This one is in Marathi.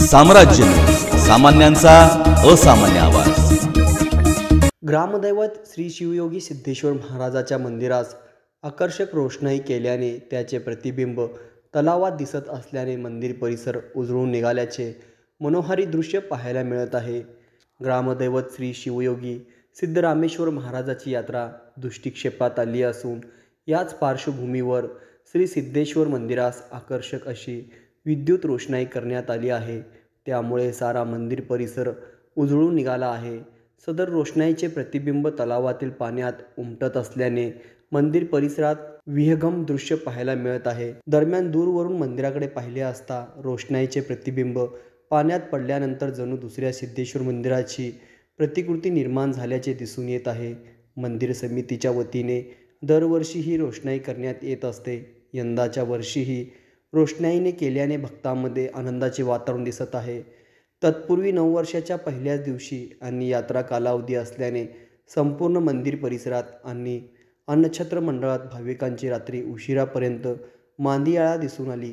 साम्राज्य न्यूज, सामान्यांचा असामान्य आवाज। ग्रामदैवत श्री शिवयोगी सिद्धेश्वर महाराजाच्या मंदिरास आकर्षक रोषणाई केल्याने त्याचे प्रतिबिंब तलावात दिसत असल्याने मंदिर परिसर उजळून निघाल्याचे मनोहारी दृश्य पाहायला मिळत आहे। ग्रामदैवत श्री शिवयोगी सिद्धरामेश्वर महाराजाची यात्रा दृष्टिक्षेपात आली असून याच पार्श्वभूमीवर श्री सिद्धेश्वर मंदिरास आकर्षक अशी विद्युत रोषणाई करण्यात आली आहे। त्यामुळे सारा मंदिर परिसर उजळून निघाला आहे। सदर रोषणाईचे प्रतिबिंब तलावातील पाण्यात उमटत असल्याने मंदिर परिसरात विहंगम दृश्य पाहायला मिळत आहे। दरम्यान दूरवरून मंदिराकडे पाहिले असता रोषणाईचे प्रतिबिंब पाण्यात पडल्यानंतर जणू दुसऱ्या सिद्धेश्वर मंदिराची प्रतिकृती निर्माण झाल्याचे दिसून येत आहे। मंदिर समितीच्या वतीने दरवर्षी ही रोषणाई करण्यात येत असते। यंदाच्या वर्षीही रोषणाईने केल्याने भक्तांमध्ये आनंदाचे वातावरण दिसत आहे। तत्पूर्वी नववर्षाच्या पहिल्याच दिवशी आणि यात्रा कालावधी असल्याने संपूर्ण मंदिर परिसरात आणि अन्नछत्र मंडळात भाविकांची रात्री उशिरापर्यंत मांदियाळा दिसून आली।